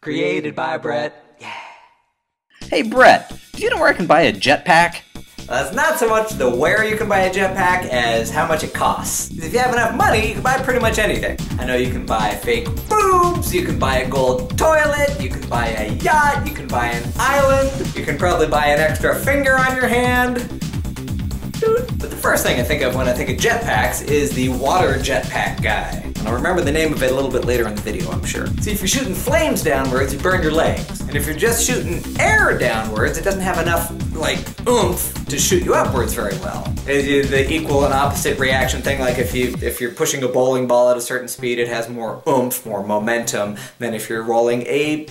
Created by Brett. Yeah. Hey Brett, do you know where I can buy a jetpack? It's not so much the where you can buy a jetpack as how much it costs. If you have enough money, you can buy pretty much anything. I know you can buy fake boobs, you can buy a gold toilet, you can buy a yacht, you can buy an island, you can probably buy an extra finger on your hand. But the first thing I think of when I think of jetpacks is the water jetpack guy. And I'll remember the name of it a little bit later in the video, I'm sure. See, if you're shooting flames downwards, you burn your legs. And if you're just shooting air downwards, it doesn't have enough, oomph to shoot you upwards very well. It's the equal and opposite reaction thing, like if you're pushing a bowling ball at a certain speed, it has more oomph, more momentum than if you're rolling a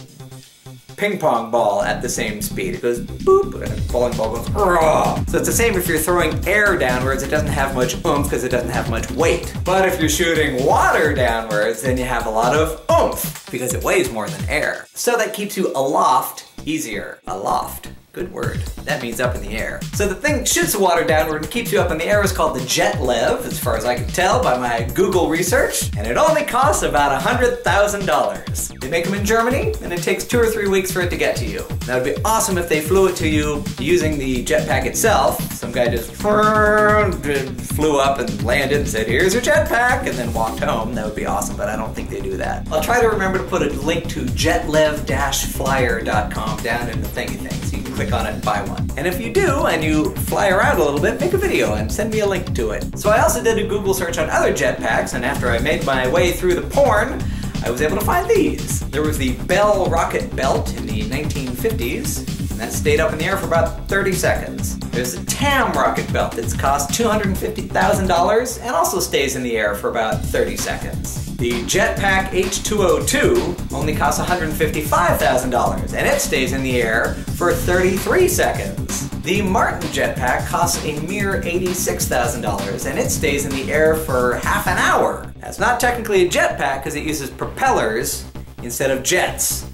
ping pong ball at the same speed. It goes boop, and a bowling ball goes raw. So it's the same if you're throwing air downwards, it doesn't have much oomph because it doesn't have much weight. But if you're shooting water downwards, then you have a lot of oomph because it weighs more than air. So that keeps you aloft easier. Aloft. Good word. That means up in the air. So the thing that shoots the water downward and keeps you up in the air is called the JetLev, as far as I can tell by my Google research, and it only costs about $100,000. They make them in Germany, and it takes 2 or 3 weeks for it to get to you. That would be awesome if they flew it to you using the jetpack itself. Some guy just flew up and landed and said, "Here's your jetpack," and then walked home. That would be awesome, but I don't think they do that. I'll try to remember to put a link to jetlev-flyer.com down in the thingy thing, so you can click on it and buy one. And if you do, and you fly around a little bit, make a video and send me a link to it. So I also did a Google search on other jetpacks, and after I made my way through the porn, I was able to find these. There was the TAM Rocket Belt in the 1950s, and that stayed up in the air for about 30 seconds. There's the TAM Rocket Belt that's cost $250,000 and also stays in the air for about 30 seconds. The Jetpack H202 only costs $155,000 and it stays in the air for 33 seconds. The Martin Jetpack costs a mere $86,000 and it stays in the air for half an hour. That's not technically a jetpack because it uses propellers instead of jets.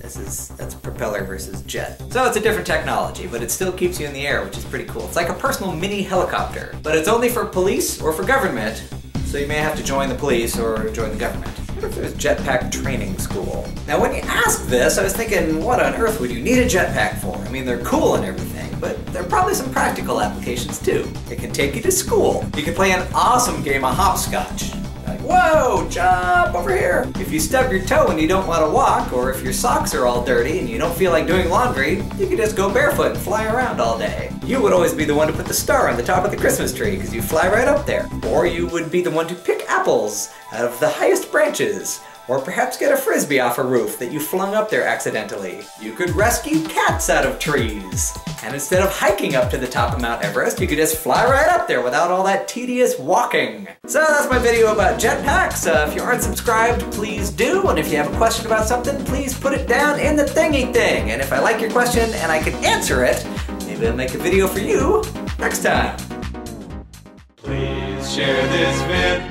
That's propeller versus jet. So it's a different technology, but it still keeps you in the air, which is pretty cool. It's like a personal mini helicopter, but it's only for police or for government, so you may have to join the police or join the government. I wonder if there's jetpack training school. Now when you asked this, I was thinking, what on earth would you need a jetpack for? I mean, they're cool and everything, but there are probably some practical applications too. It can take you to school. You can play an awesome game of hopscotch. Whoa, jump over here. If you stub your toe and you don't want to walk, or if your socks are all dirty and you don't feel like doing laundry, you can just go barefoot and fly around all day. You would always be the one to put the star on the top of the Christmas tree because you fly right up there. Or you would be the one to pick apples out of the highest branches. Or perhaps get a frisbee off a roof that you flung up there accidentally. You could rescue cats out of trees. And instead of hiking up to the top of Mount Everest, you could just fly right up there without all that tedious walking. So that's my video about jetpacks. If you aren't subscribed, please do. And if you have a question about something, please put it down in the thingy thing. And if I like your question and I can answer it, maybe I'll make a video for you next time. Please share this video.